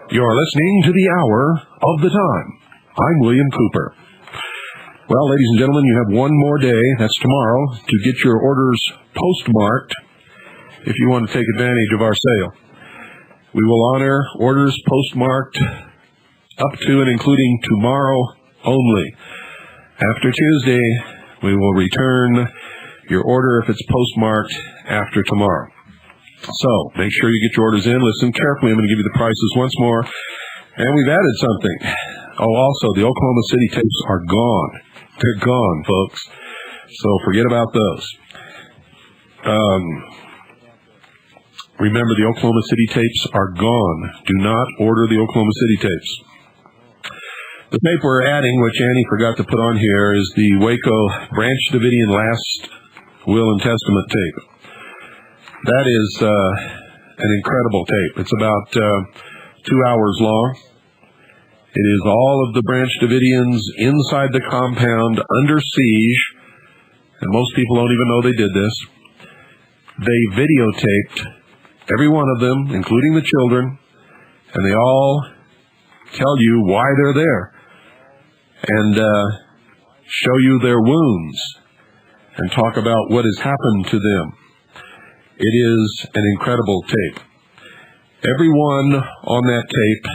You're listening to the Hour of the Time. I'm William Cooper. Well, ladies and gentlemen, you have one more day, that's tomorrow, to get your orders postmarked if you want to take advantage of our sale. We will honor orders postmarked up to and including tomorrow only. After Tuesday, we will return your order if it's postmarked after tomorrow. So, make sure you get your orders in. Listen carefully. I'm going to give you the prices once more. And we've added something. Oh, also, the Oklahoma City tapes are gone. They're gone, folks. So, forget about those. Remember, the Oklahoma City tapes are gone. Do not order the Oklahoma City tapes. The tape we're adding, which Annie forgot to put on here, is the Waco Branch Davidian Last Will and Testament tape. That is an incredible tape. It's about 2 hours long. It is all of the Branch Davidians inside the compound under siege, and most people don't even know they did this. They videotaped every one of them, including the children, and they all tell you why they're there and show you their wounds and talk about what has happened to them. It is an incredible tape. Everyone on that tape,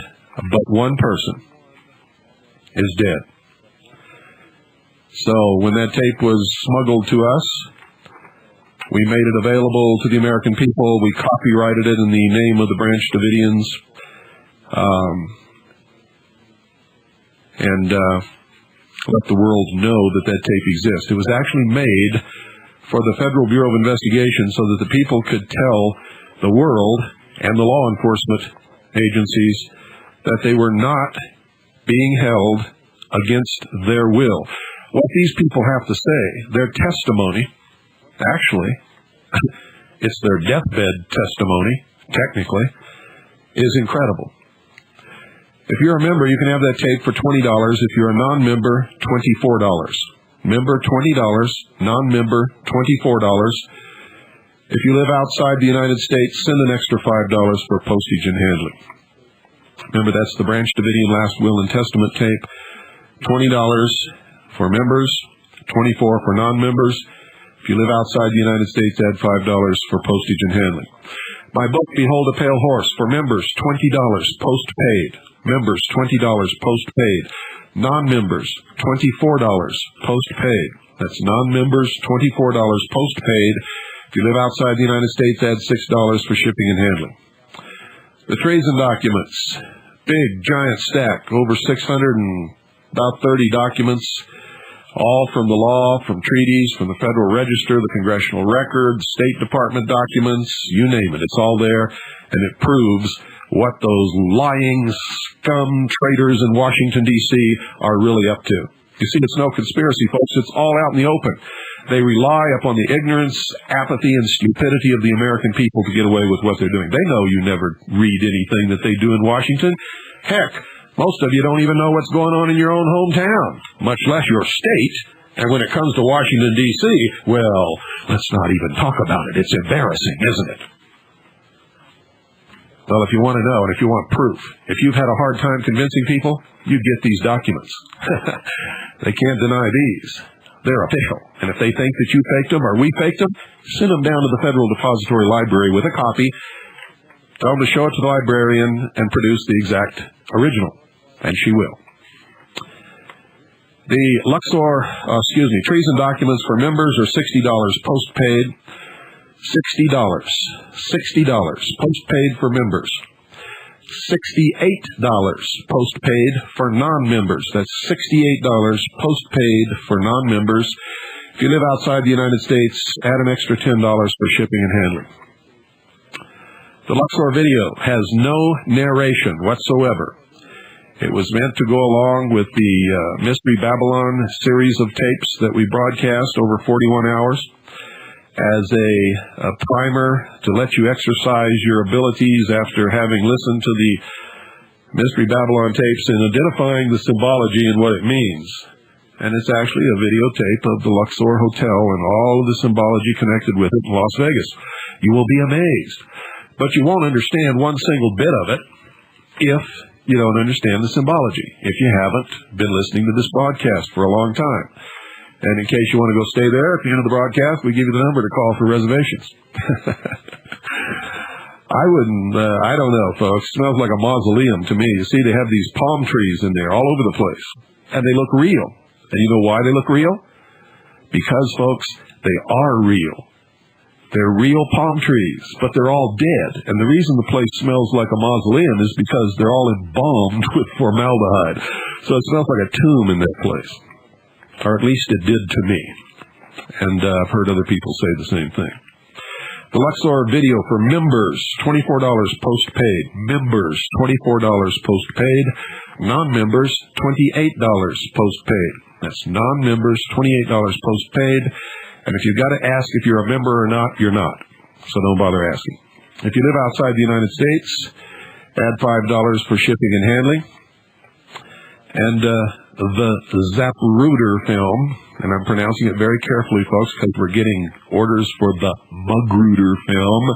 but one person, is dead. So when that tape was smuggled to us, we made it available to the American people. We copyrighted it in the name of the Branch Davidians. And let the world know that that tape exists. It was actually made for the Federal Bureau of Investigation so that the people could tell the world and the law enforcement agencies that they were not being held against their will. What these people have to say, their testimony, actually, it's their deathbed testimony, technically, is incredible. If you're a member, you can have that tape for $20. If you're a non-member, $24. Member, $20. Non-member, $24. If you live outside the United States, send an extra $5 for postage and handling. Remember, that's the Branch Davidian Last Will and Testament tape. $20 for members, $24 for non-members. If you live outside the United States, add $5 for postage and handling. My book, Behold a Pale Horse, for members, $20 post-paid. Members, $20 post-paid. Non-members, $24 post-paid. That's non-members, $24 post-paid. If you live outside the United States, add $6 for shipping and handling. The treason documents, big, giant stack, over 630 documents, all from the law, from treaties, from the Federal Register, the Congressional Record, State Department documents, you name it. It's all there, and it proves what those lying scum traitors in Washington, D.C. are really up to. You see, it's no conspiracy, folks. It's all out in the open. They rely upon the ignorance, apathy, and stupidity of the American people to get away with what they're doing. They know you never read anything that they do in Washington. Heck, most of you don't even know what's going on in your own hometown, much less your state. And when it comes to Washington, D.C., well, let's not even talk about it. It's embarrassing, isn't it? Well, if you want to know and if you want proof, if you've had a hard time convincing people, you get these documents. They can't deny these. They're official. And if they think that you faked them or we faked them, send them down to the Federal Depository Library with a copy. Tell them to show it to the librarian and produce the exact original. And she will. The treason documents for members are $60 post-paid. $60 post-paid for members. $68 post-paid for non-members. That's $68 post-paid for non-members. If you live outside the United States, add an extra $10 for shipping and handling. The Luxor video has no narration whatsoever. It was meant to go along with the Mystery Babylon series of tapes that we broadcast over 41 hours as a primer to let you exercise your abilities after having listened to the Mystery Babylon tapes in identifying the symbology and what it means. and it's actually a videotape of the Luxor Hotel and all of the symbology connected with it in Las Vegas. You will be amazed, but you won't understand one single bit of it if you don't understand the symbology, if you haven't been listening to this broadcast for a long time. And in case you want to go stay there, at the end of the broadcast, we give you the number to call for reservations. I don't know, folks. It smells like a mausoleum to me. You see, they have these palm trees in there all over the place, and they look real. And you know why they look real? Because, folks, they are real. They're real palm trees, but they're all dead. And the reason the place smells like a mausoleum is because they're all embalmed with formaldehyde. So it smells like a tomb in that place. Or at least it did to me. And I've heard other people say the same thing. The Luxor video for members, $24 post-paid. Members, $24 post-paid. Non-members, $28 post-paid. That's non-members, $28 post-paid. And if you've got to ask if you're a member or not, you're not. So don't bother asking. If you live outside the United States, add $5 for shipping and handling. And the Zapruder film, and I'm pronouncing it very carefully, folks, because we're getting orders for the Magruder film,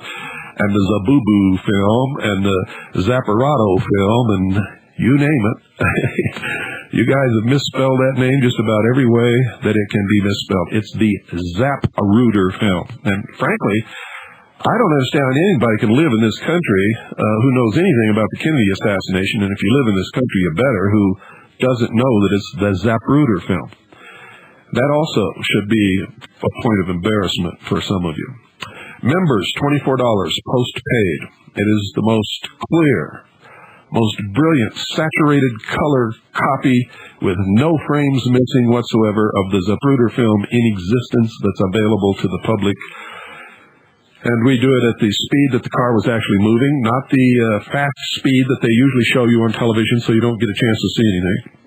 and the Zabubu film, and the Zapparado film, and you name it. You guys have misspelled that name just about every way that it can be misspelled. It's the Zapruder film. And frankly, I don't understand how anybody can live in this country who knows anything about the Kennedy assassination, and if you live in this country, you better, who doesn't know that it's the Zapruder film. That also should be a point of embarrassment for some of you. Members, $24 post-paid. It is the most clear, most brilliant, saturated color copy with no frames missing whatsoever of the Zapruder film in existence that's available to the public. And we do it at the speed that the car was actually moving, not the fast speed that they usually show you on television so you don't get a chance to see anything,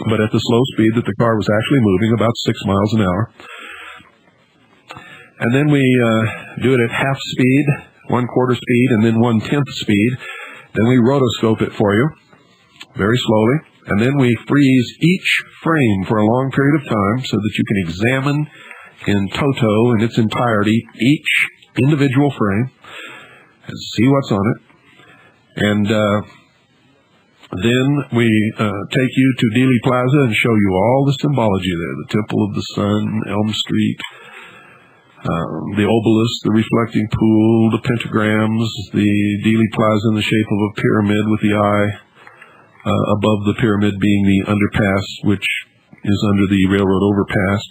but at the slow speed that the car was actually moving, about 6 miles an hour. And then we do it at half speed, 1/4 speed, and then 1/10 speed. Then we rotoscope it for you, very slowly. And then we freeze each frame for a long period of time so that you can examine in toto, in its entirety, each individual frame and see what's on it. And then we take you to Dealey Plaza and show you all the symbology there, the Temple of the Sun, Elm Street, the obelisk, the reflecting pool, the pentagrams, the Dealey Plaza in the shape of a pyramid with the eye above the pyramid being the underpass, which is under the railroad overpass.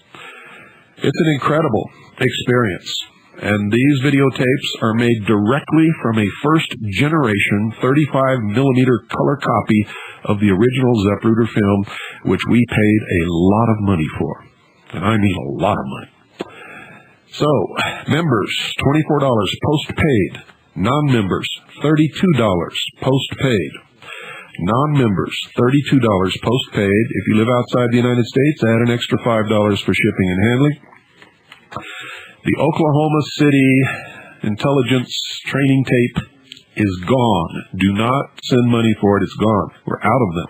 It's an incredible experience, and these videotapes are made directly from a first-generation 35-millimeter color copy of the original Zapruder film, which we paid a lot of money for, and I mean a lot of money. So, members, $24 post-paid. Non-members, $32 post-paid. Non-members, $32 post-paid. If you live outside the United States, add an extra $5 for shipping and handling. The Oklahoma City intelligence training tape is gone. Do not send money for it. It's gone. We're out of them.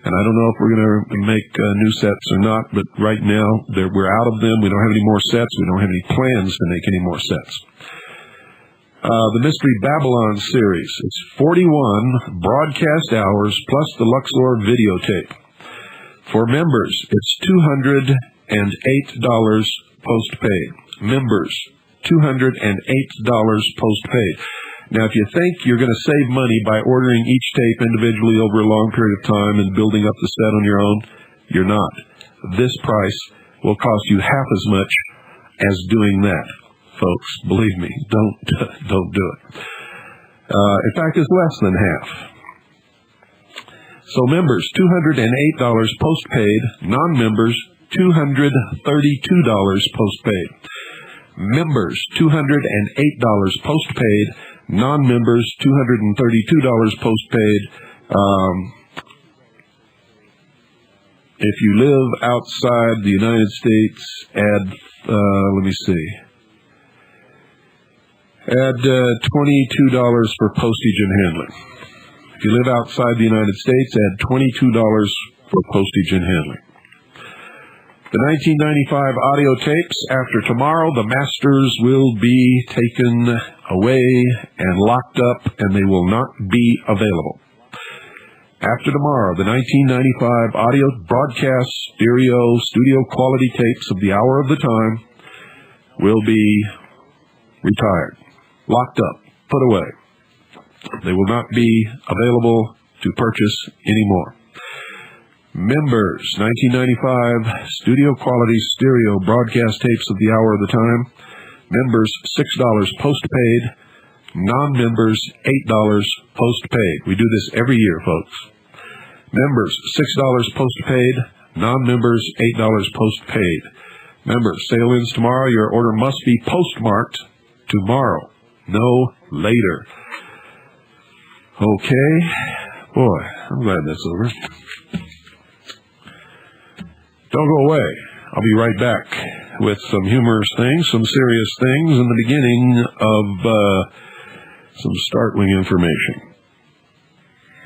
And I don't know if we're going to make new sets or not, but right now we're out of them. We don't have any more sets. We don't have any plans to make any more sets. The Mystery Babylon series. It's 41 broadcast hours plus the Luxor videotape. For members, it's $208 post-paid. Members, $208 post-paid. Now, if you think you're going to save money by ordering each tape individually over a long period of time and building up the set on your own, you're not. This price will cost you half as much as doing that, folks. Believe me, don't do it. In fact, it's less than half. So members, $208 post-paid. Non-members, $232 post-paid. Members, $208 post-paid. Non-members, $232 post-paid. If you live outside the United States, add, add $22 for postage and handling. If you live outside the United States, add $22 for postage and handling. The 1995 audio tapes, after tomorrow, the masters will be taken away and locked up, and they will not be available. After tomorrow, the 1995 audio broadcast stereo studio quality tapes of the Hour of the Time will be retired, locked up, put away. They will not be available to purchase anymore. Members, 1995 studio quality stereo broadcast tapes of the Hour of the Time. Members, $6 postpaid. Non-members, $8 postpaid. We do this every year, folks. Members, $6 postpaid. Non-members, $8 postpaid. Members, sale ends tomorrow. Your order must be postmarked tomorrow, no later. Okay. Boy, I'm glad that's over. Don't go away. I'll be right back with some humorous things, some serious things, and the beginning of some startling information.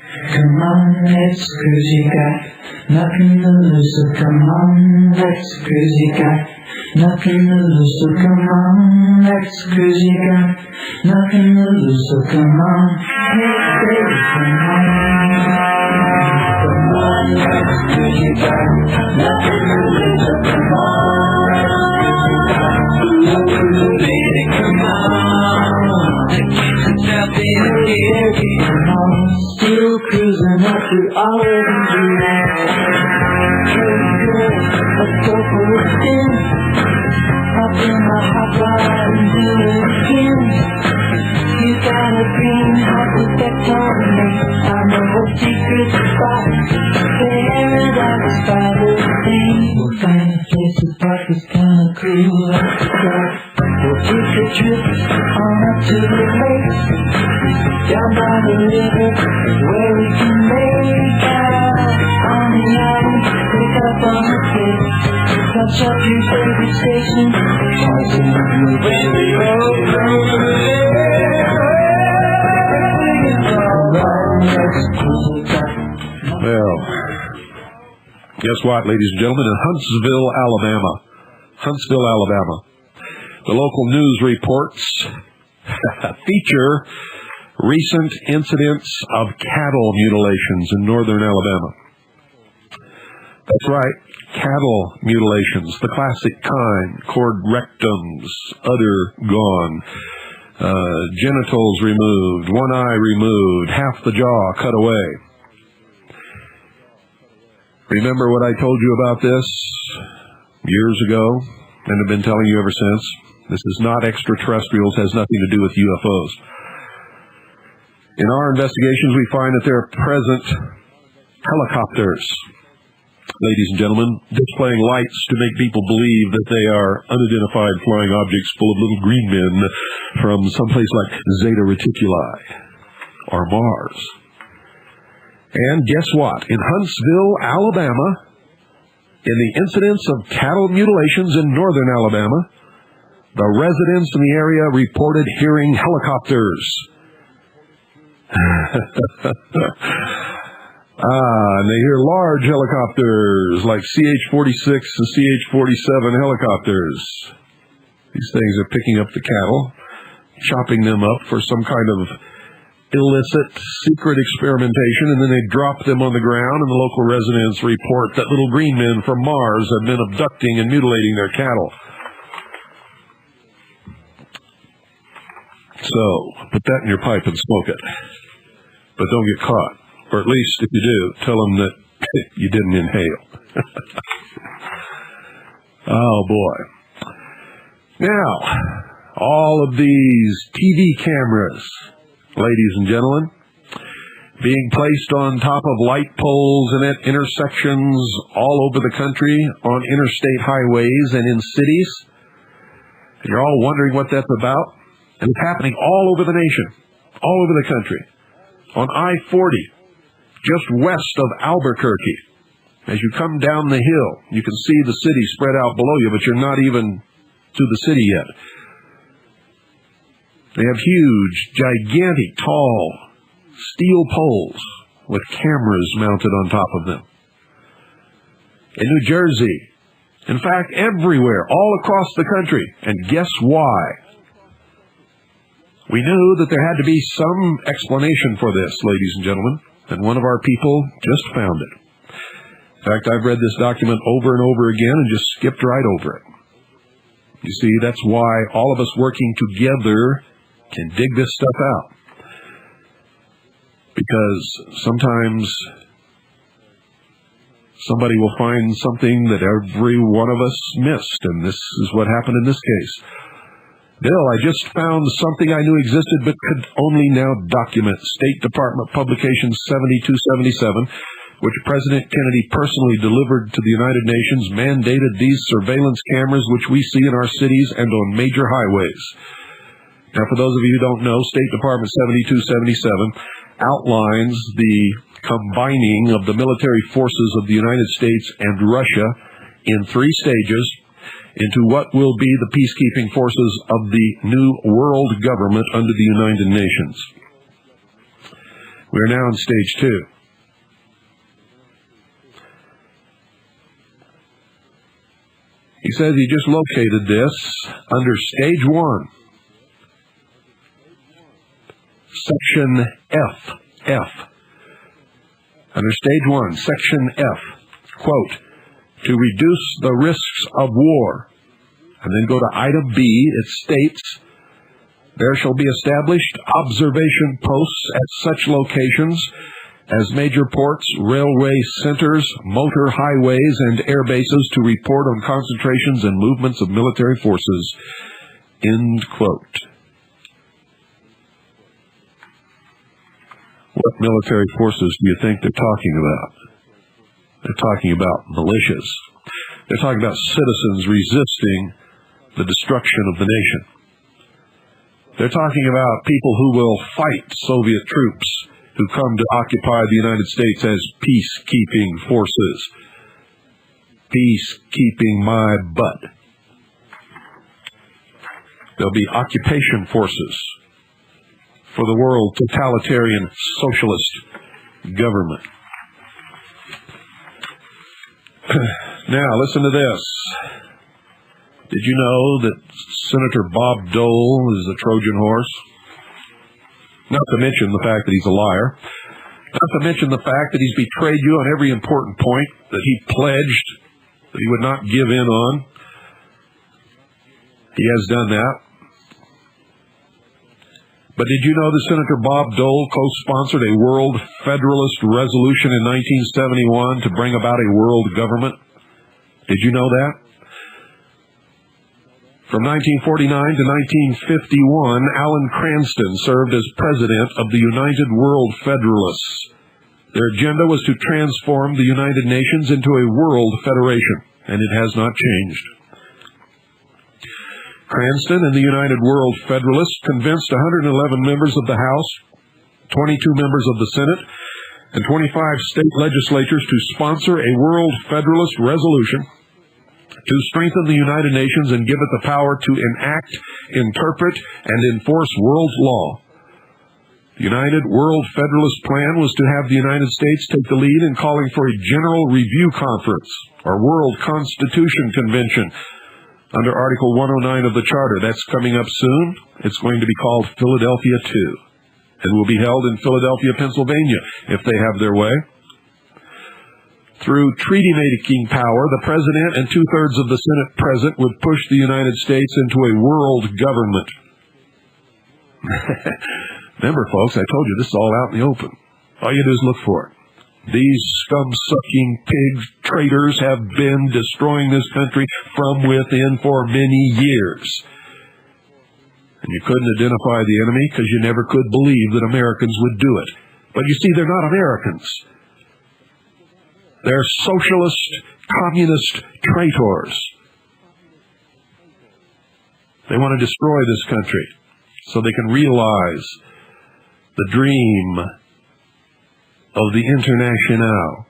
Come on, let's cruise, you got nothing to lose, so come on, let's cruise, you got nothing to lose, so come on, let's cruise, you got nothing to lose, so come on, hey baby, come on, let's cruise, you got nothing to lose, so come on, baby, come on, stop being scared, come on. Still cruising up through all of the years. Let's go for a spin. Hop in my hot rod and do it again. You got a green hot effect on me. I know a secret spot. Paradise by the sea. We'll find a place to park that's kinda cool like the dark. We'll take a trip on up to the lake. Down by the river, where we can make out on the island, pick up on the kid, touch up your favorite station, pause in the radio. Well, guess what, ladies and gentlemen? In Huntsville, Alabama, the local news reports feature recent incidents of cattle mutilations in northern Alabama. That's right, cattle mutilations, the classic kind, cord rectums, udder gone, genitals removed, one eye removed, half the jaw cut away. Remember what I told you about this years ago, and have been telling you ever since? This is not extraterrestrials, has nothing to do with UFOs. In our investigations, we find that there are present helicopters, ladies and gentlemen, displaying lights to make people believe that they are unidentified flying objects full of little green men from someplace like Zeta Reticuli or Mars. And guess what? In Huntsville, Alabama, in the incidents of cattle mutilations in northern Alabama, the residents in the area reported hearing helicopters. And they hear large helicopters like CH-46 and CH-47 helicopters. These things are picking up the cattle, chopping them up for some kind of illicit, secret experimentation, and then they drop them on the ground, and the local residents report that little green men from Mars have been abducting and mutilating their cattle. So, put that in your pipe and smoke it. But don't get caught. Or at least, if you do, tell them that you didn't inhale. Oh, boy. Now, all of these TV cameras, ladies and gentlemen, being placed on top of light poles and at intersections all over the country, on interstate highways and in cities. And you're all wondering what that's about. And it's happening all over the nation, all over the country. On I-40, just west of Albuquerque. As you come down the hill, you can see the city spread out below you, but you're not even to the city yet. They have huge, gigantic, tall steel poles with cameras mounted on top of them. In New Jersey, In fact, everywhere, all across the country. And guess why? We knew that there had to be some explanation for this, ladies and gentlemen, and one of our people just found it. In fact, I've read this document over and over again and just skipped right over it. You see, that's why all of us working together can dig this stuff out. Because sometimes somebody will find something that every one of us missed, and this is what happened in this case. Bill, I just found something I knew existed but could only now document. State Department Publication 7277, which President Kennedy personally delivered to the United Nations, mandated these surveillance cameras which we see in our cities and on major highways. Now, for those of you who don't know, State Department 7277 outlines the combining of the military forces of the United States and Russia in 3 stages into what will be the peacekeeping forces of the new world government under the United Nations. We are now in stage 2. He says he just located this under stage 1. Section F. Under stage 1, section F, quote, to reduce the risks of war. And then go to item B, it states, there shall be established observation posts at such locations as major ports, railway centers, motor highways, and air bases to report on concentrations and movements of military forces, end quote. What military forces do you think they're talking about? They're talking about militias. They're talking about citizens resisting the destruction of the nation. They're talking about people who will fight Soviet troops who come to occupy the United States as peacekeeping forces. Peacekeeping my butt. There'll be occupation forces for the world totalitarian socialist government. Now, listen to this. Did you know that Senator Bob Dole is a Trojan horse? Not to mention the fact that he's a liar. Not to mention the fact that he's betrayed you on every important point that he pledged that he would not give in on. He has done that. But did you know that Senator Bob Dole co-sponsored a World Federalist Resolution in 1971 to bring about a world government? Did you know that? From 1949 to 1951, Alan Cranston served as president of the United World Federalists. Their agenda was to transform the United Nations into a world federation, and it has not changed. Cranston and the United World Federalists convinced 111 members of the House, 22 members of the Senate, and 25 state legislatures to sponsor a World Federalist Resolution to strengthen the United Nations and give it the power to enact, interpret, and enforce world law. The United World Federalist Plan was to have the United States take the lead in calling for a General Review Conference, or World Constitution Convention, under Article 109 of the Charter. That's coming up soon. It's going to be called Philadelphia II. It will be held in Philadelphia, Pennsylvania, if they have their way. Through treaty-making power, the President and two-thirds of the Senate present would push the United States into a world government. Remember, folks, I told you this is all out in the open. All you do is look for it. These scum-sucking pig traitors have been destroying this country from within for many years. And you couldn't identify the enemy because you never could believe that Americans would do it. But you see, they're not Americans. They're socialist, communist traitors. They want to destroy this country so they can realize the dream of the Internationale.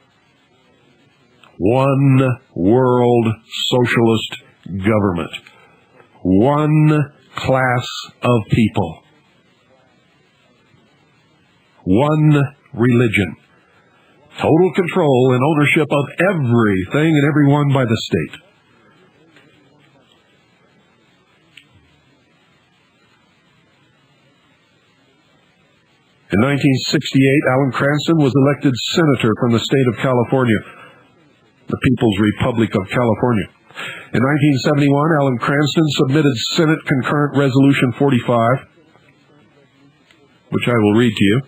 One world socialist government. One class of people. One religion. Total control and ownership of everything and everyone by the state. In 1968, Alan Cranston was elected senator from the state of California, the People's Republic of California. In 1971, Alan Cranston submitted Senate Concurrent Resolution 45, which I will read to you,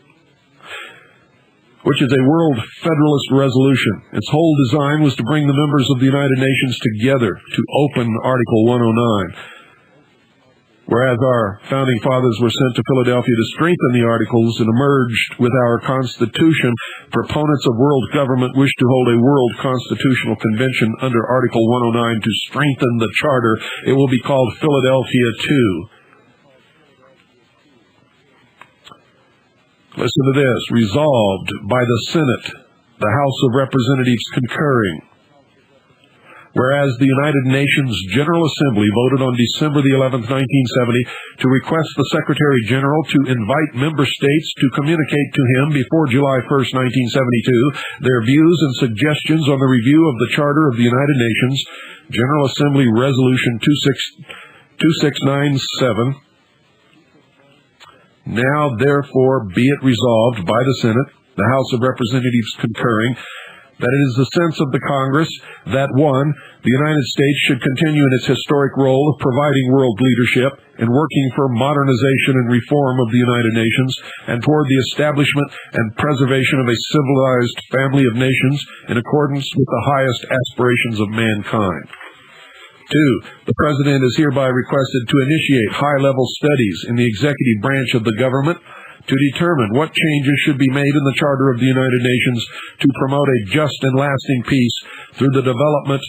which is a World Federalist Resolution. Its whole design was to bring the members of the United Nations together to open Article 109. Whereas our founding fathers were sent to Philadelphia to strengthen the articles and emerged with our Constitution, proponents of world government wish to hold a World Constitutional Convention under Article 109 to strengthen the Charter. It will be called Philadelphia II. Listen to this. Resolved by the Senate, the House of Representatives concurring. Whereas the United Nations General Assembly voted on December the 11th, 1970, to request the Secretary General to invite member states to communicate to him before July 1st, 1972, their views and suggestions on the review of the Charter of the United Nations, General Assembly Resolution 2697. Now, therefore, be it resolved by the Senate, the House of Representatives concurring, that it is the sense of the Congress that, 1, the United States should continue in its historic role of providing world leadership and working for modernization and reform of the United Nations and toward the establishment and preservation of a civilized family of nations in accordance with the highest aspirations of mankind. 2, the President is hereby requested to initiate high-level studies in the executive branch of the government to determine what changes should be made in the Charter of the United Nations to promote a just and lasting peace through the development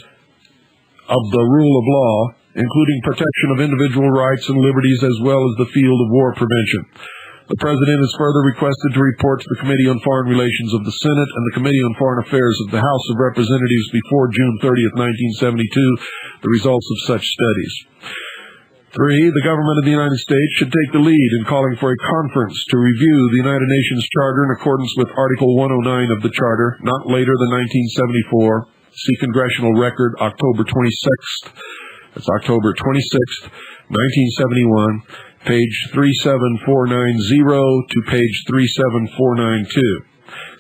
of the rule of law, including protection of individual rights and liberties as well as the field of war prevention. The President is further requested to report to the Committee on Foreign Relations of the Senate and the Committee on Foreign Affairs of the House of Representatives before June 30th, 1972, the results of such studies. 3, the government of the United States should take the lead in calling for a conference to review the United Nations Charter in accordance with Article 109 of the Charter, not later than 1974. See Congressional Record, October 26th. That's October 26th, 1971, page 37490 to page 37492.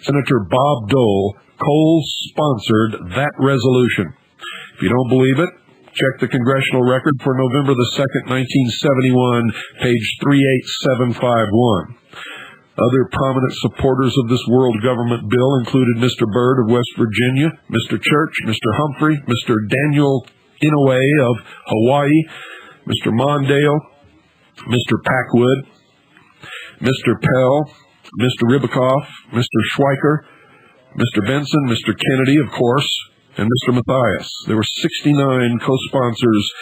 Senator Bob Dole co-sponsored that resolution. If you don't believe it, check the Congressional Record for November the 2nd, 1971, page 38751. Other prominent supporters of this world government bill included Mr. Byrd of West Virginia, Mr. Church, Mr. Humphrey, Mr. Daniel Inouye of Hawaii, Mr. Mondale, Mr. Packwood, Mr. Pell, Mr. Ribicoff, Mr. Schweiker, Mr. Benson, Mr. Kennedy, of course, and Mr. Mathias. There were 69 co-sponsors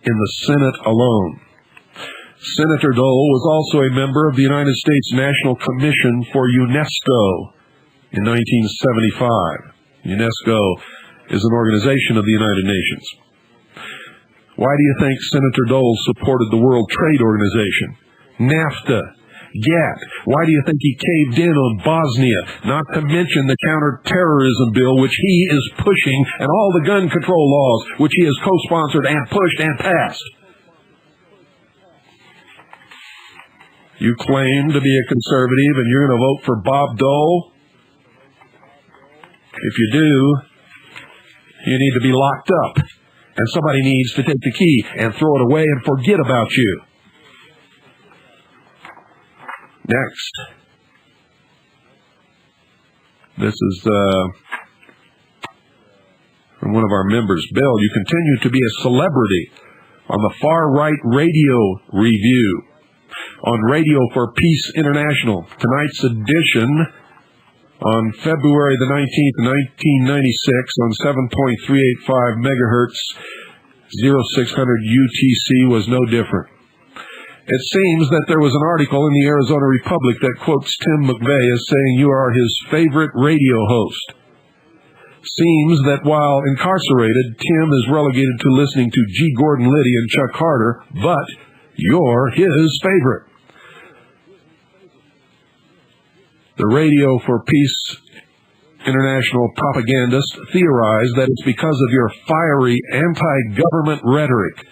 in the Senate alone. Senator Dole was also a member of the United States National Commission for UNESCO in 1975. UNESCO is an organization of the United Nations. Why do you think Senator Dole supported the World Trade Organization, NAFTA, GATT? Why do you think he caved in on Bosnia, not to mention the counterterrorism bill which he is pushing and all the gun control laws which he has co-sponsored and pushed and passed? You claim to be a conservative and you're going to vote for Bob Dole? If you do, you need to be locked up. And somebody needs to take the key and throw it away and forget about you. Next. This is from one of our members. Bill, you continue to be a celebrity on the Far Right Radio Review on Radio for Peace International. Tonight's edition on February the 19th, 1996 on 7.385 megahertz, 0600 UTC was no different. It seems that there was an article in the Arizona Republic that quotes Tim McVeigh as saying you are his favorite radio host. Seems that while incarcerated, Tim is relegated to listening to G. Gordon Liddy and Chuck Carter, but you're his favorite. The Radio for Peace International propagandist theorized that it's because of your fiery anti-government rhetoric.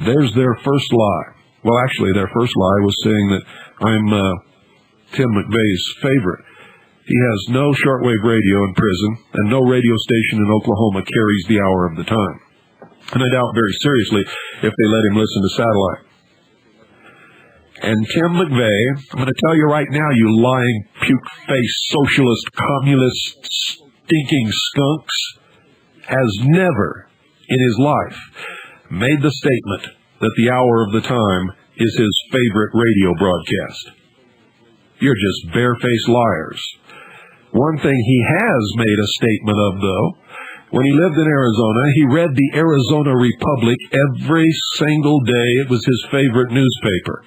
There's their first lie. Well, actually, their first lie was saying that I'm Tim McVeigh's favorite. He has no shortwave radio in prison, and no radio station in Oklahoma carries the hour of the time. And I doubt very seriously if they let him listen to satellite. And Tim McVeigh, I'm going to tell you right now, you lying, puke-faced, socialist, communist, stinking skunks, has never in his life made the statement that the hour of the time is his favorite radio broadcast. You're just barefaced liars. One thing he has made a statement of, though, when he lived in Arizona, he read the Arizona Republic every single day. It was his favorite newspaper.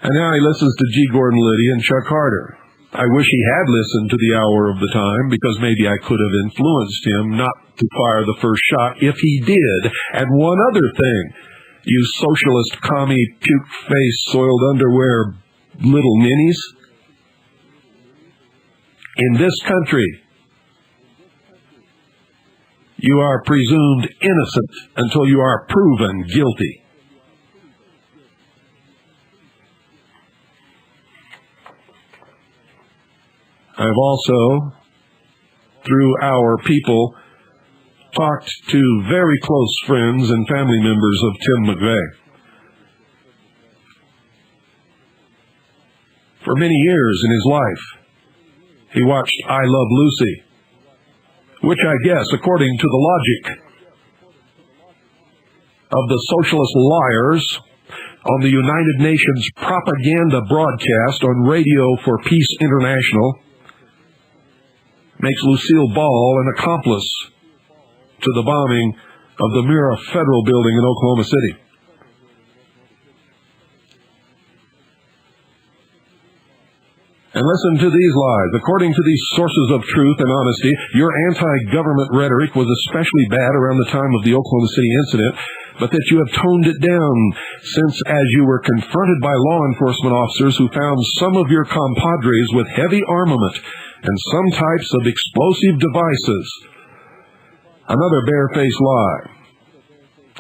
And now he listens to G. Gordon Liddy and Chuck Harder. I wish he had listened to the hour of the time, because maybe I could have influenced him not to fire the first shot if he did. And one other thing, you socialist, commie, puke-faced, soiled underwear little ninnies, in this country, you are presumed innocent until you are proven guilty. I've also, through our people, talked to very close friends and family members of Tim McVeigh. For many years in his life, he watched I Love Lucy, which I guess, according to the logic of the socialist liars on the United Nations propaganda broadcast on Radio for Peace International, makes Lucille Ball an accomplice to the bombing of the Mira Federal Building in Oklahoma City. And listen to these lies. According to these sources of truth and honesty, your anti-government rhetoric was especially bad around the time of the Oklahoma City incident, but that you have toned it down since, as you were confronted by law enforcement officers who found some of your compadres with heavy armament and some types of explosive devices. Another barefaced lie.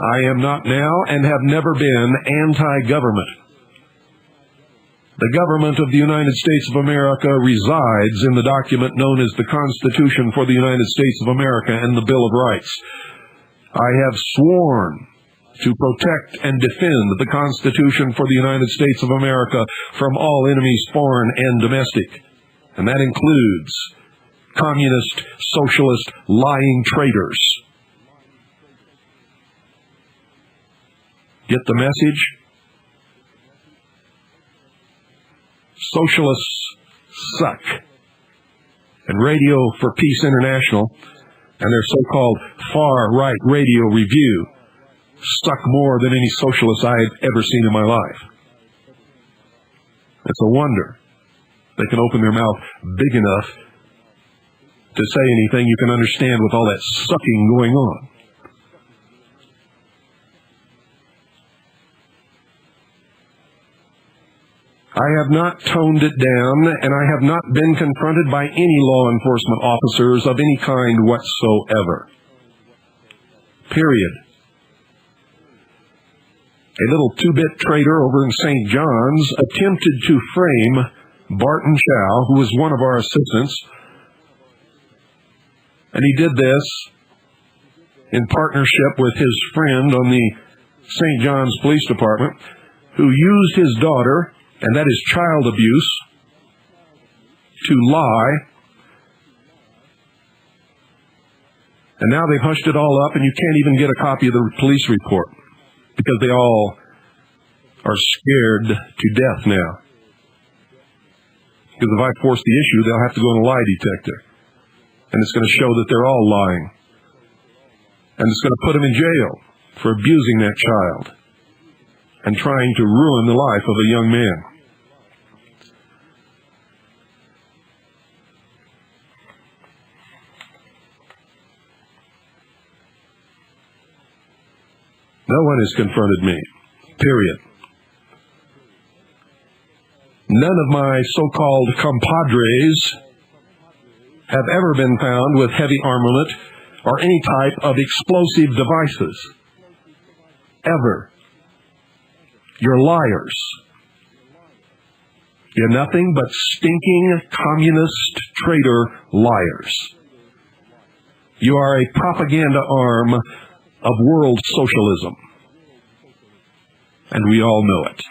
I am not now and have never been anti-government. The government of the United States of America resides in the document known as the Constitution for the United States of America and the Bill of Rights. I have sworn to protect and defend the Constitution for the United States of America from all enemies, foreign and domestic. And that includes communist, socialist, lying traitors. Get the message? Socialists suck. And Radio for Peace International and their so-called far-right radio review suck more than any socialist I've ever seen in my life. It's a wonder they can open their mouth big enough to say anything you can understand with all that sucking going on. I have not toned it down, and I have not been confronted by any law enforcement officers of any kind whatsoever. Period. A little two-bit trader over in St. John's attempted to frame Barton Chow, who was one of our assistants, and he did this in partnership with his friend on the St. John's Police Department, who used his daughter, and that is child abuse, to lie. And now they've hushed it all up, and you can't even get a copy of the police report because they all are scared to death now. Because if I force the issue, they'll have to go in a lie detector. And it's going to show that they're all lying. And it's going to put them in jail for abusing that child and trying to ruin the life of a young man. No one has confronted me, period. None of my so-called compadres have ever been found with heavy armament or any type of explosive devices. Ever. You're liars. You're nothing but stinking communist traitor liars. You are a propaganda arm of world socialism. And we all know it.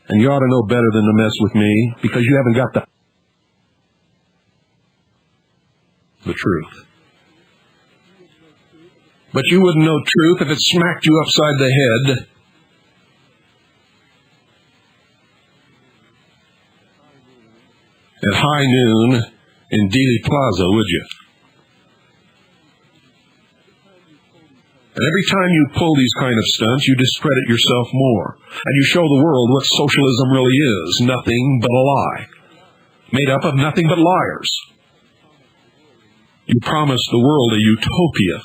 And you ought to know better than to mess with me, because you haven't got the truth. But you wouldn't know truth if it smacked you upside the head. At high noon in Dealey Plaza, would you? And every time you pull these kind of stunts, you discredit yourself more. And you show the world what socialism really is. Nothing but a lie. Made up of nothing but liars. You promise the world a utopia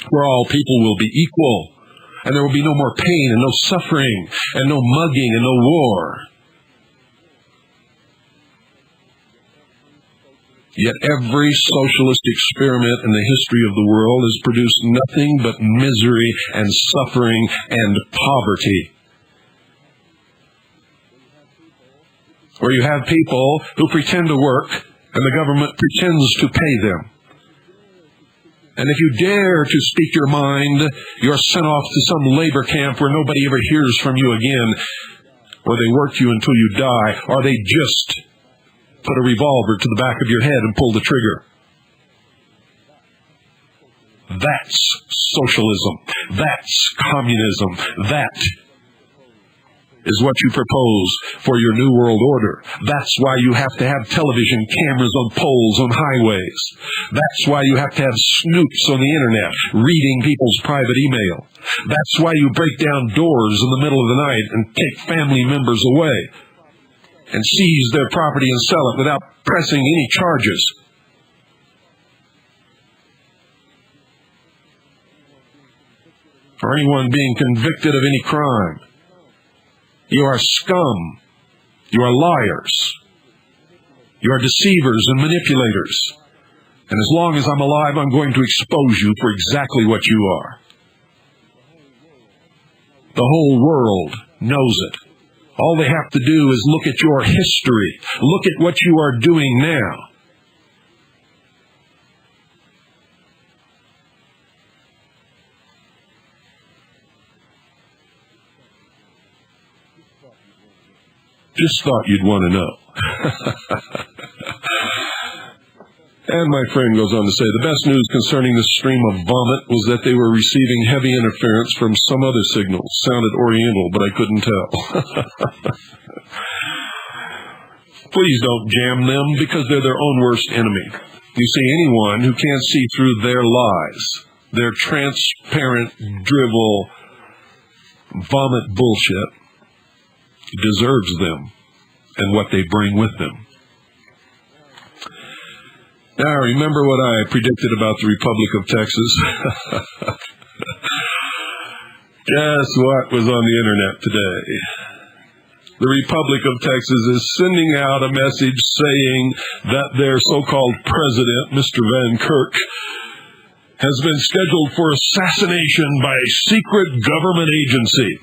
where all people will be equal, and there will be no more pain and no suffering and no mugging and no war. Yet every socialist experiment in the history of the world has produced nothing but misery and suffering and poverty. Where you have people who pretend to work and the government pretends to pay them. And if you dare to speak your mind, you're sent off to some labor camp where nobody ever hears from you again, or they work you until you die, or they just put a revolver to the back of your head and pull the trigger. That's socialism. That's communism. That is what you propose for your New World Order. That's why you have to have television cameras on poles on highways. That's why you have to have snoops on the internet reading people's private email. That's why you break down doors in the middle of the night and take family members away and seize their property and sell it without pressing any charges. Or anyone being convicted of any crime. You are scum. You are liars. You are deceivers and manipulators. And as long as I'm alive, I'm going to expose you for exactly what you are. The whole world knows it. All they have to do is look at your history. Look at what you are doing now. Just thought you'd want to know. And my friend goes on to say, the best news concerning the stream of vomit was that they were receiving heavy interference from some other signal. Sounded Oriental, but I couldn't tell. Please don't jam them, because they're their own worst enemy. You see, anyone who can't see through their lies, their transparent, drivel, vomit bullshit, deserves them and what they bring with them. Now, remember what I predicted about the Republic of Texas? Guess what was on the internet today? The Republic of Texas is sending out a message saying that their so-called president, Mr. Van Kirk, has been scheduled for assassination by a secret government agency.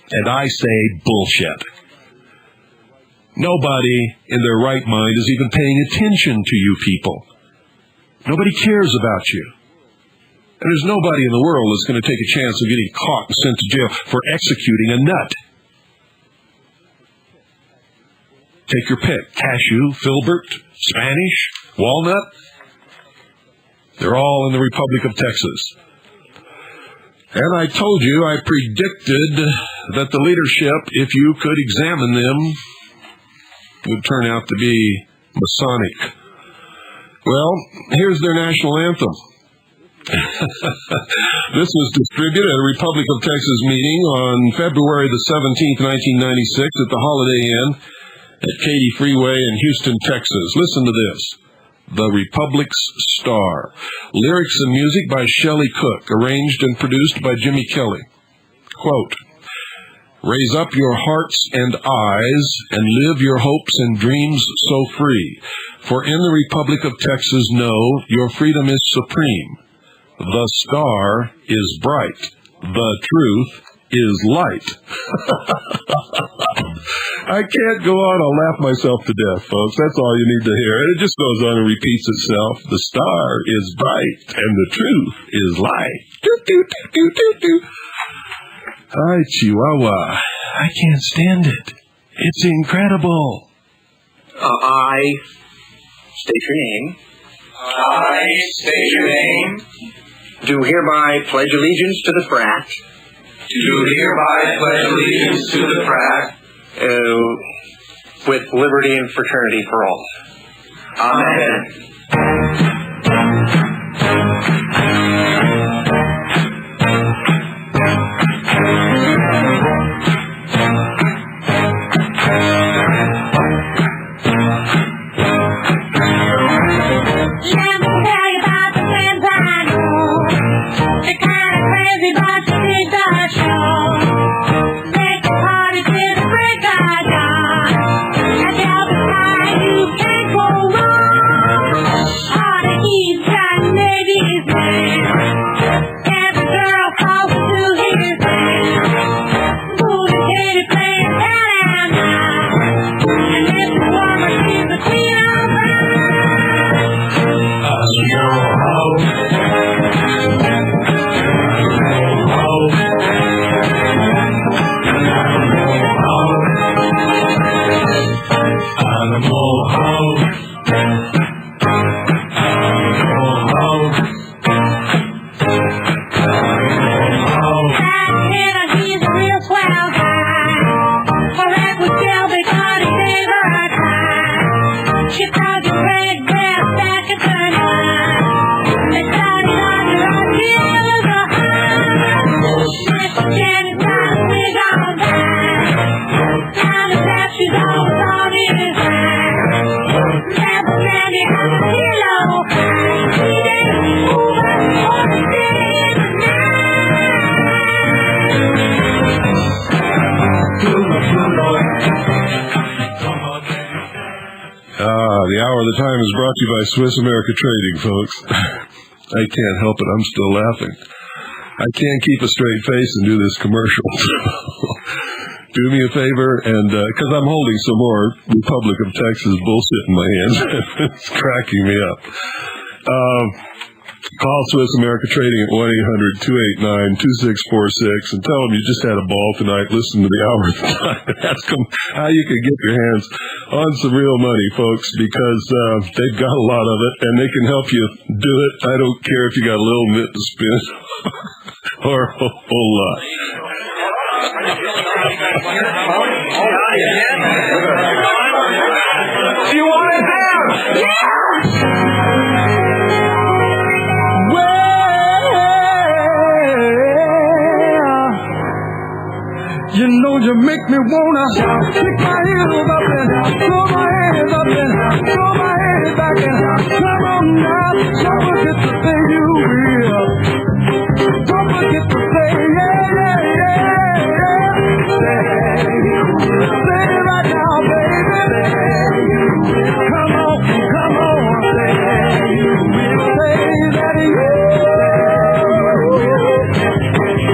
And I say bullshit. Nobody in their right mind is even paying attention to you people. Nobody cares about you. And there's nobody in the world that's going to take a chance of getting caught and sent to jail for executing a nut. Take your pick. Cashew, filbert, Spanish, walnut. They're all in the Republic of Texas. And I told you, I predicted that the leadership, if you could examine them, would turn out to be Masonic. Well, here's their national anthem. This was distributed at a Republic of Texas meeting on February the 17th, 1996 at the Holiday Inn at Katy Freeway in Houston, Texas. Listen to this. The Republic's Star. Lyrics and music by Shelley Cook, arranged and produced by Jimmy Kelly. Quote, raise up your hearts and eyes and live your hopes and dreams so free. For in the Republic of Texas, know your freedom is supreme. The star is bright. The truth is light. I can't go on. I'll laugh myself to death, folks. That's all you need to hear. And it just goes on and repeats itself. The star is bright, and the truth is light. Doo, doo, doo, doo, doo, doo. Hi, Chihuahua. I can't stand it. It's incredible. I state your name. I state your name. Do hereby pledge allegiance to the frat. Do hereby pledge allegiance to the frat. With liberty and fraternity for all. Amen. The hour of the time is brought to you by Swiss America Trading, folks. I can't help it. I'm still laughing. I can't keep a straight face and do this commercial. Do me a favor, and because I'm holding some more Republic of Texas bullshit in my hands. It's cracking me up. Call Swiss America Trading at 1-800-289-2646 and tell them you just had a ball tonight. Listen to the hour of the time. Ask them how you can get your hands on some real money, folks, because they've got a lot of it, and they can help you do it. I don't care if you got a little bit to spin or a whole lot. Do you want it down? You know you make me wanna stick my heels up and throw my hands up and throw my head back and come on now, don't forget to say you will. Don't forget to say yeah, yeah, yeah, yeah. Say it right now, baby. Come on, say you will. Say that you will.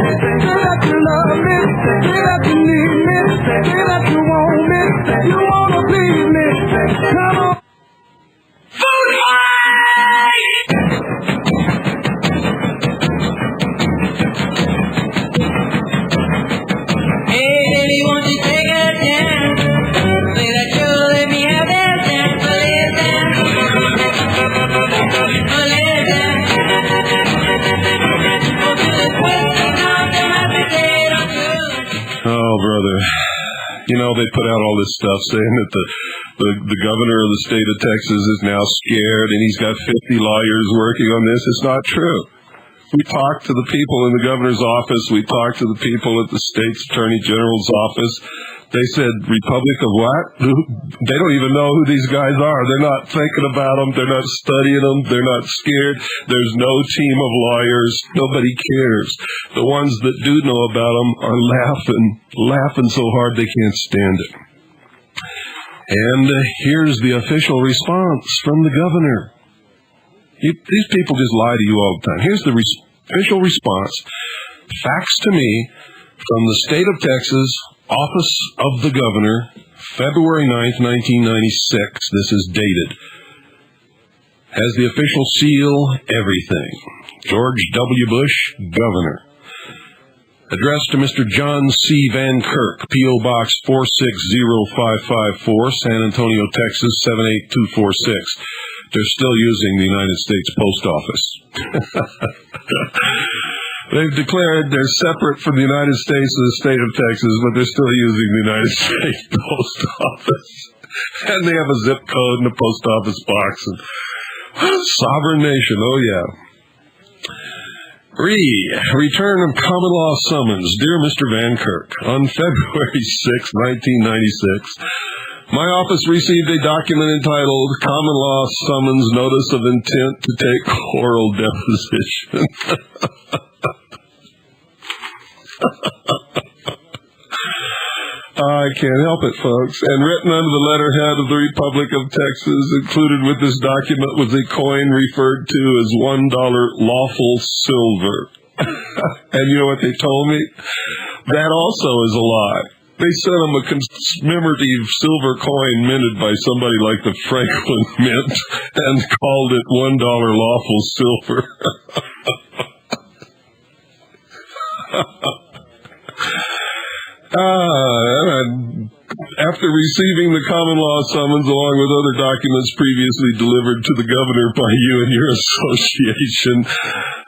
Say that you love me. Say that you need me, say that you want me, say you wanna please me, say come on. Food fight! Hey, baby, won't you take a chance? Say that you'll let me have that chance. Oh, brother. You know, they put out all this stuff saying that the governor of the state of Texas is now scared and he's got 50 lawyers working on this. It's not true. We talked to the people in the governor's office. We talked to the people at the state's attorney general's office. They said, Republic of what? They don't even know who these guys are. They're not thinking about them. They're not studying them. They're not scared. There's no team of lawyers. Nobody cares. The ones that do know about them are laughing so hard they can't stand it. And here's the official response from the governor. These people just lie to you all the time. Here's the official response. Facts to me From the state of Texas, Office of the Governor, February 9th, 1996. This is dated. Has the official seal, everything. George W. Bush, Governor. Addressed to Mr. John C. Van Kirk, P.O. Box 460554, San Antonio, Texas 78246. They're still using the United States Post Office. They've declared they're separate from the United States and the state of Texas, but they're still using the United States Post Office. And they have a zip code and a post office box. And sovereign nation, oh yeah. Return of common law summons. Dear Mr. Van Kirk, on February 6, 1996, my office received a document entitled Common Law Summons Notice of Intent to Take Oral Deposition. I can't help it, folks. And written under the letterhead of the Republic of Texas, included with this document was a coin referred to as $1 lawful silver. And you know what they told me? That also is a lie. They sent them a commemorative silver coin minted by somebody like the Franklin Mint and called it $1 lawful silver. After receiving the common law summons along with other documents previously delivered to the governor by you and your association,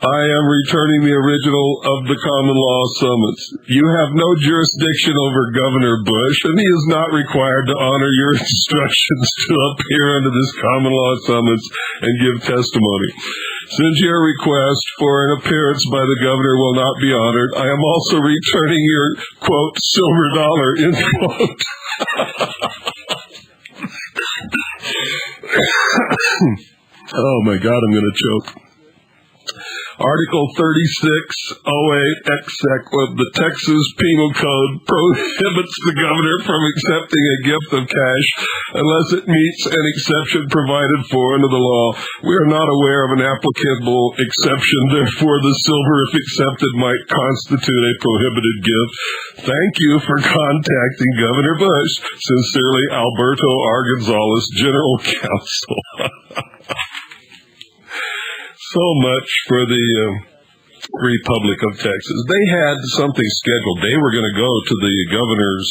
I am returning the original of the common law summons. You have no jurisdiction over Governor Bush, and he is not required to honor your instructions to appear under this common law summons and give testimony. Since your request for an appearance by the governor will not be honored, I am also returning your, quote, silver dollar, end quote. Oh my God, I'm going to choke. Article 3608 exsec of the Texas Penal Code prohibits the governor from accepting a gift of cash unless it meets an exception provided for under the law. We are not aware of an applicable exception, therefore the silver, if accepted, might constitute a prohibited gift. Thank you for contacting Governor Bush. Sincerely, Alberto R. Gonzalez, General Counsel. So much for the Republic of Texas. They had something scheduled. They were going to go to the governor's,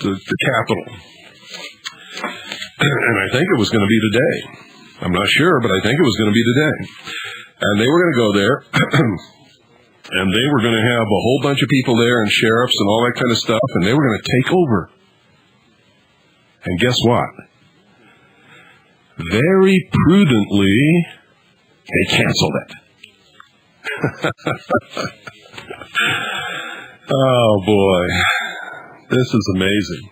the capital. And I think it was going to be today. I'm not sure, but I think it was going to be today. And they were going to go there, and they were going to have a whole bunch of people there and sheriffs and all that kind of stuff, and they were going to take over. And guess what? Very prudently, they canceled it. Oh, boy. This is amazing.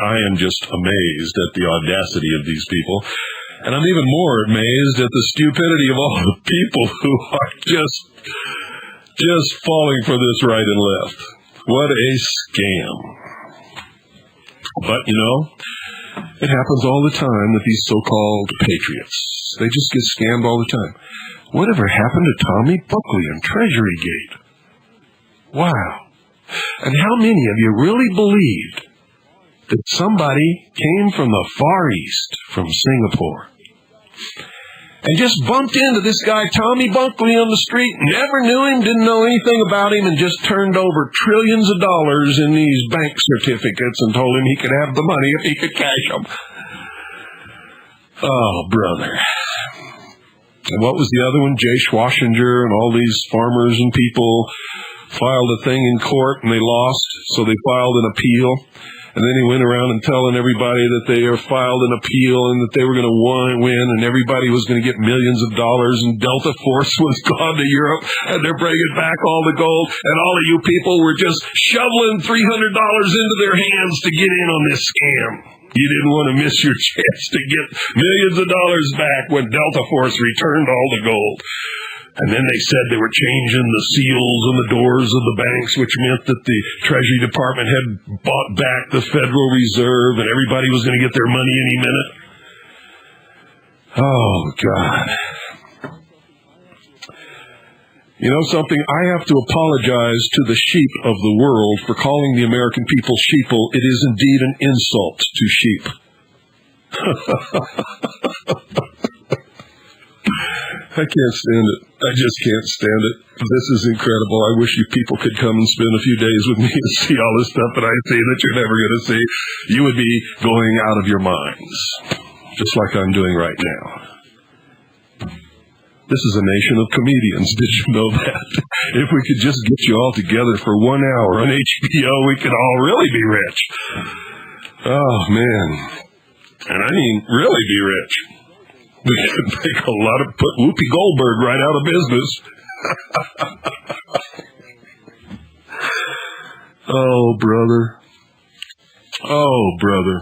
I am just amazed at the audacity of these people. And I'm even more amazed at the stupidity of all the people who are just falling for this right and left. What a scam. But, you know, it happens all the time with these so-called patriots. They just get scammed all the time. Whatever happened to Tommy Buckley and Treasury Gate? Wow. And how many of you really believed that somebody came from the Far East, from Singapore, and just bumped into this guy Tommy Buckley on the street, never knew him, didn't know anything about him, and just turned over trillions of dollars in these bank certificates and told him he could have the money if he could cash them? Oh, brother. And what was the other one? Jay Schwashinger and all these farmers and people filed a thing in court and they lost, so they filed an appeal. And then he went around and telling everybody that they filed an appeal and that they were going to win, and everybody was going to get millions of dollars, and Delta Force was gone to Europe, and they're bringing back all the gold, and all of you people were just shoveling $300 into their hands to get in on this scam. You didn't want to miss your chance to get millions of dollars back when Delta Force returned all the gold. And then they said they were changing the seals on the doors of the banks, which meant that the Treasury Department had bought back the Federal Reserve and everybody was going to get their money any minute. Oh, God. You know something? I have to apologize to the sheep of the world for calling the American people sheeple. It is indeed an insult to sheep. I can't stand it. I just can't stand it. This is incredible. I wish you people could come and spend a few days with me and see all this stuff that I see that you're never going to see. You would be going out of your minds, just like I'm doing right now. This is a nation of comedians. Did you know that? If we could just get you all together for 1 hour on HBO, we could all really be rich. Oh, man. And I mean, really be rich. We could make put Whoopi Goldberg right out of business. Oh, brother. Oh, brother.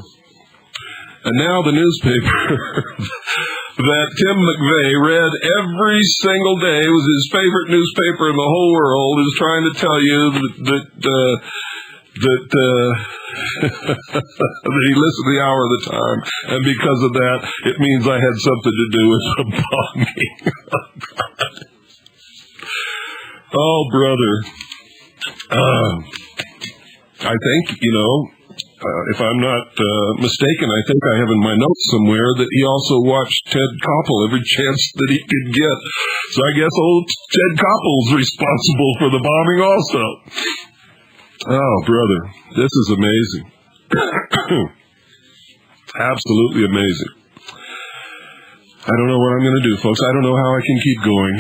And now the newspaper that Tim McVeigh read every single day, was his favorite newspaper in the whole world, is trying to tell you that he listened to the hour of the time, and because of that, it means I had something to do with the bombing. Oh, brother. I think, if I'm not mistaken, I think I have in my notes somewhere that he also watched Ted Koppel every chance that he could get. So I guess old Ted Koppel's responsible for the bombing also. Oh, brother, this is amazing. Absolutely amazing. I don't know what I'm going to do, folks. I don't know how I can keep going.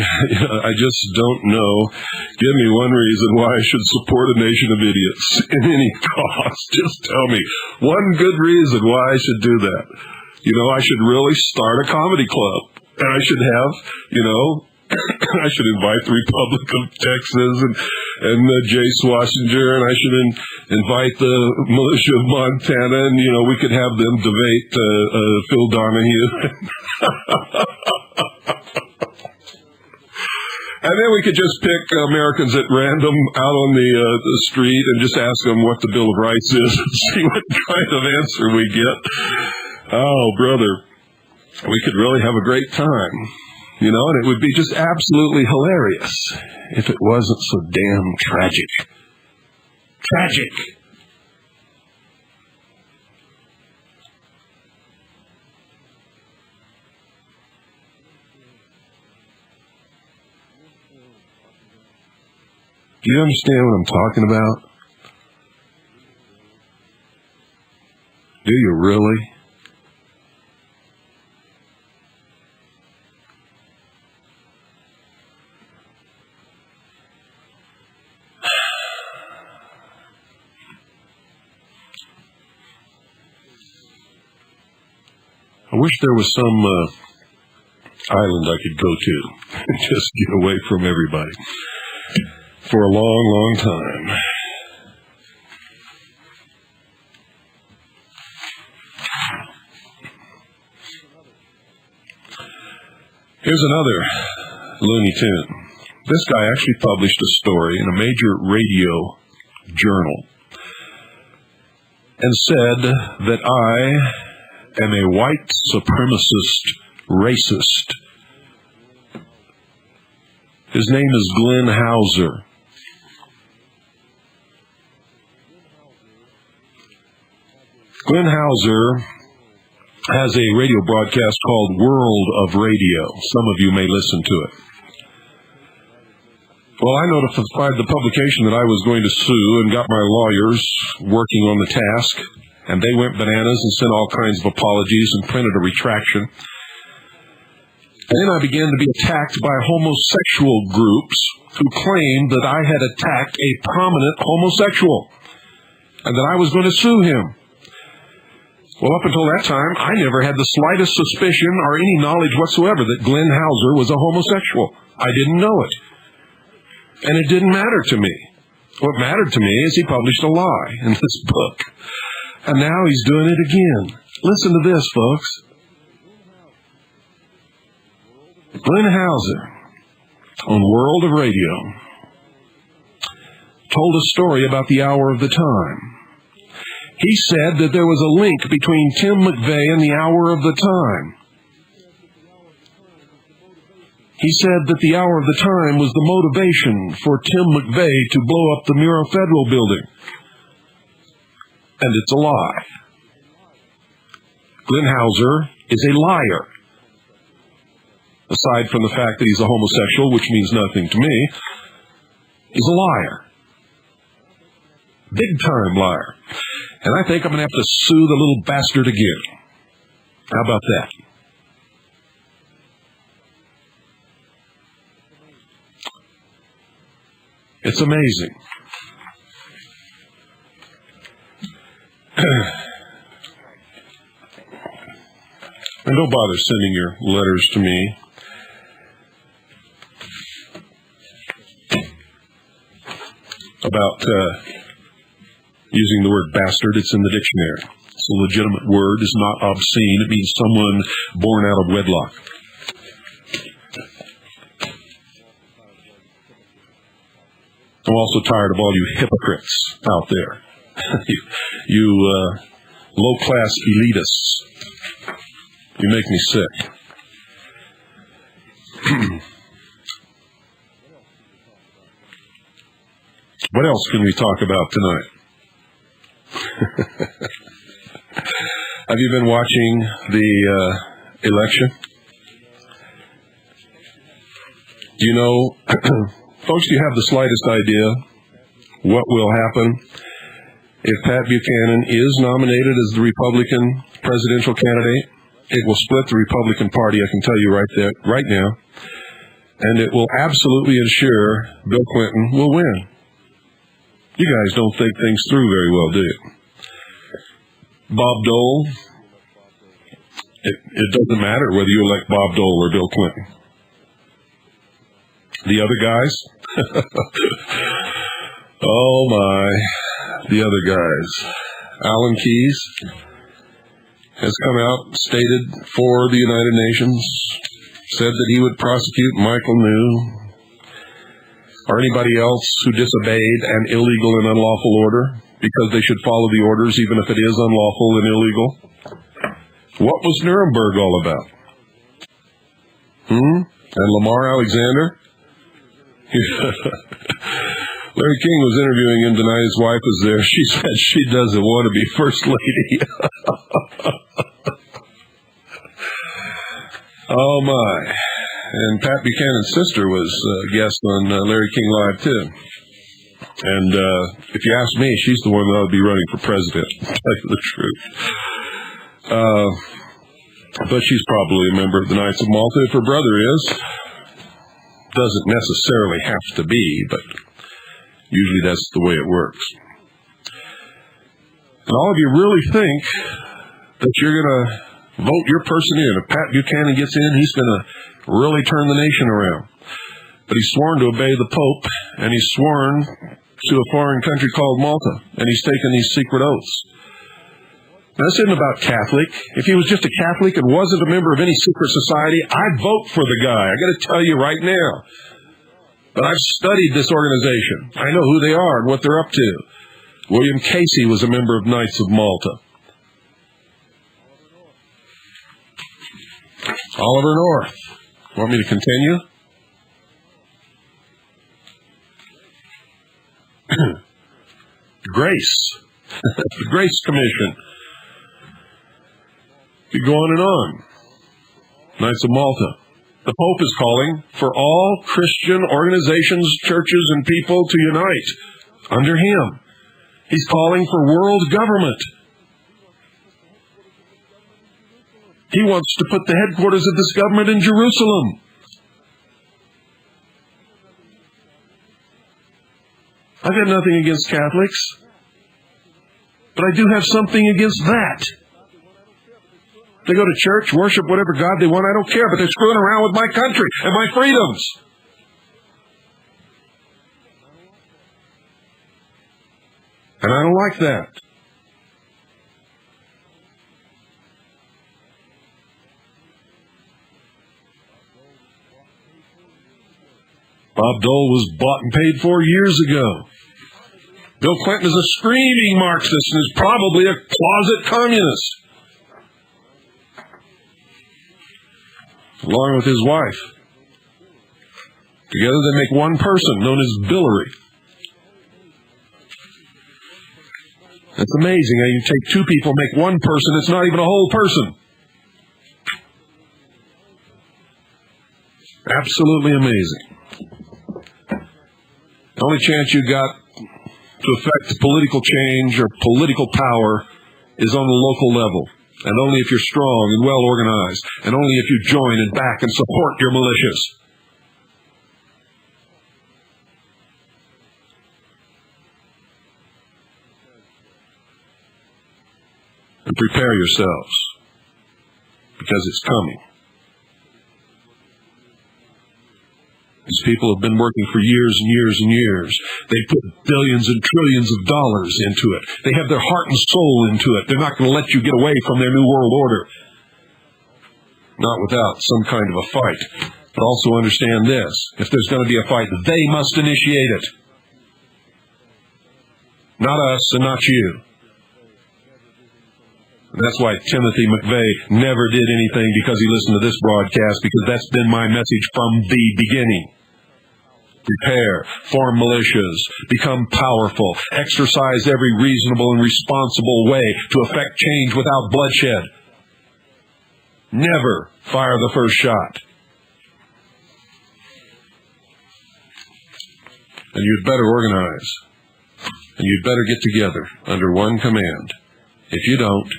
I just don't know. Give me one reason why I should support a nation of idiots at any cost. Just tell me one good reason why I should do that. I should really start a comedy club. And I should have, I should invite the Republic of Texas and Jay Swashinger, and I should invite the militia of Montana, and, we could have them debate Phil Donahue. And then we could just pick Americans at random out on the street and just ask them what the Bill of Rights is and see what kind of answer we get. Oh, brother, we could really have a great time. And it would be just absolutely hilarious if it wasn't so damn tragic. Tragic. Do you understand what I'm talking about? Do you really? I wish there was some island I could go to and just get away from everybody for a long, long time. Here's another Looney Tune. This guy actually published a story in a major radio journal and said that I am a white supremacist racist. His name is Glenn Hauser. Glenn Hauser has a radio broadcast called World of Radio. Some of you may listen to it. Well, I notified the publication that I was going to sue and got my lawyers working on the task, and they went bananas and sent all kinds of apologies and printed a retraction. And then I began to be attacked by homosexual groups who claimed that I had attacked a prominent homosexual and that I was going to sue him. Well, up until that time, I never had the slightest suspicion or any knowledge whatsoever that Glenn Hauser was a homosexual. I didn't know it. And it didn't matter to me. What mattered to me is he published a lie in this book. And now he's doing it again. Listen to this, folks. Glenn Hauser, on World of Radio, told a story about the hour of the time. He said that there was a link between Tim McVeigh and the hour of the time. He said that the hour of the time was the motivation for Tim McVeigh to blow up the Murrah Federal Building. And it's a lie. Glenn Hauser is a liar. Aside from the fact that he's a homosexual, which means nothing to me, he's a liar. Big-time liar. And I think I'm going to have to sue the little bastard again. How about that? It's amazing. And don't bother sending your letters to me. About using the word bastard. It's in the dictionary. It's a legitimate word. It's not obscene. It means someone born out of wedlock. I'm also tired of all you hypocrites out there. you low-class elitists. You make me sick. What else can we talk about tonight? Have you been watching the election? Do you know, folks, do you have the slightest idea what will happen if Pat Buchanan is nominated as the Republican presidential candidate? It will split the Republican Party, I can tell you right now, and it will absolutely ensure Bill Clinton will win. You guys don't think things through very well, do you? Bob Dole, it doesn't matter whether you elect Bob Dole or Bill Clinton. The other guys? Oh my, the other guys. Alan Keyes has come out, stated for the United Nations, said that he would prosecute Michael New or anybody else who disobeyed an illegal and unlawful order because they should follow the orders even if it is unlawful and illegal. What was Nuremberg all about? And Lamar Alexander? Larry King was interviewing him tonight. His wife was there. She said she doesn't want to be first lady. Oh, my. And Pat Buchanan's sister was a guest on Larry King Live, too. And if you ask me, she's the one that ought to be running for president, to tell you the truth. But she's probably a member of the Knights of Malta. If her brother is, doesn't necessarily have to be, but usually that's the way it works. And all of you really think that you're going to vote your person in. If Pat Buchanan gets in, he's going to really turn the nation around. But he's sworn to obey the Pope, and he's sworn to a foreign country called Malta, and he's taken these secret oaths. Now, this isn't about Catholic. If he was just a Catholic and wasn't a member of any secret society, I'd vote for the guy. I got to tell you right now. But I've studied this organization. I know who they are and what they're up to. William Casey was a member of Knights of Malta. Oliver North. Want me to continue? Grace. The Grace Commission. You go on and on. Knights of Malta. The Pope is calling for all Christian organizations, churches, and people to unite under him. He's calling for world government. He wants to put the headquarters of this government in Jerusalem. I've got nothing against Catholics, but I do have something against that. They go to church, worship whatever God they want, I don't care, but they're screwing around with my country and my freedoms. And I don't like that. Bob Dole was bought and paid for years ago. Bill Clinton is a screaming Marxist and is probably a closet communist, along with his wife. Together they make one person, known as biliary. That's amazing how you take two people, make one person, it's not even a whole person. Absolutely amazing. The only chance you got to affect political change or political power is on the local level, and only if you're strong and well organized, and only if you join and back and support your militias. And prepare yourselves, because it's coming. These people have been working for years and years and years. They put billions and trillions of dollars into it. They have their heart and soul into it. They're not going to let you get away from their new world order. Not without some kind of a fight. But also understand this. If there's going to be a fight, they must initiate it. Not us and not you. And that's why Timothy McVeigh never did anything because he listened to this broadcast, because that's been my message from the beginning. Prepare, form militias, become powerful, exercise every reasonable and responsible way to effect change without bloodshed. Never fire the first shot. And you'd better organize. And you'd better get together under one command. If you don't,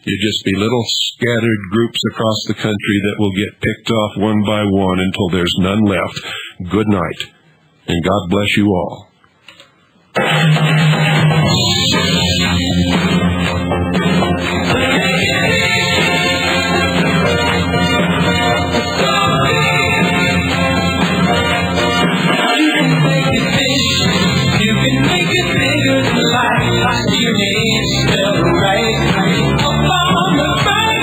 you'd just be little scattered groups across the country that will get picked off one by one until there's none left. Good night, and God bless you all. You can make it bigger than life. I see your name spelled right. Up on the right.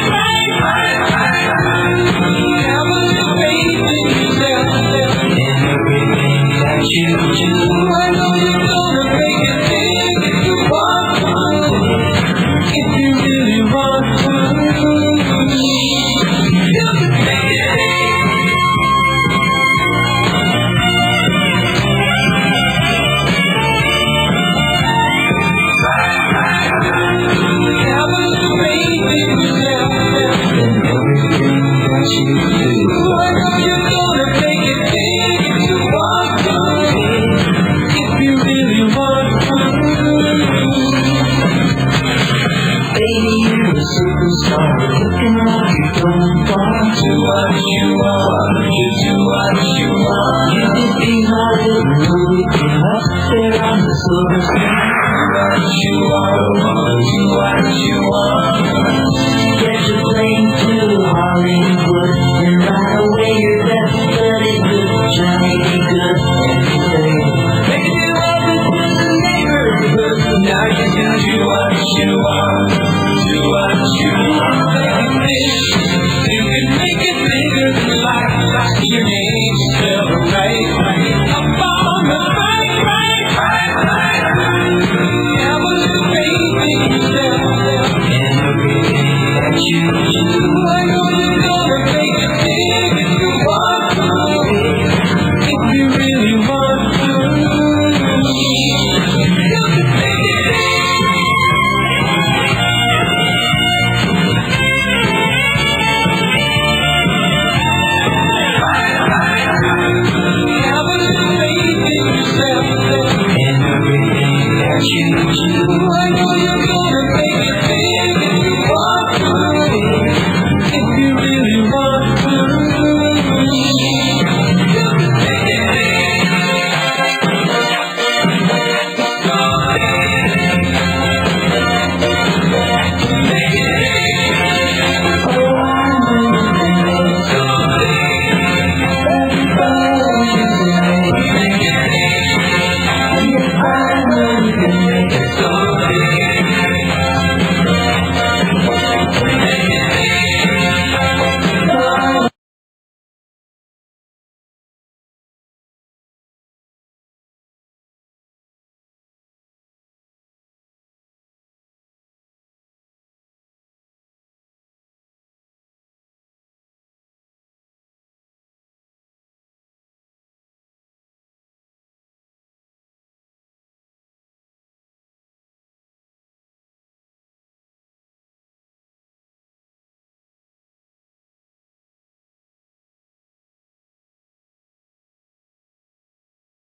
Have a little faith in yourself. And everything that you do, I know you're gonna make it big if you want to. If you really want to, you can make it big. Superstar, looking like you're going far. Do what you want, you do what you want. You could be my little movie queen up there on the silver screen. Do what you want. Get your plane to Hollywood, and right away your best buddy good Johnny be good everything. Making you love it with the neighborhood. Now you can do what you want. Do what you want, baby. You can make it bigger than life. I see your name spelled right. Up on the right. Have a little faith in yourself. And everything that you do, I know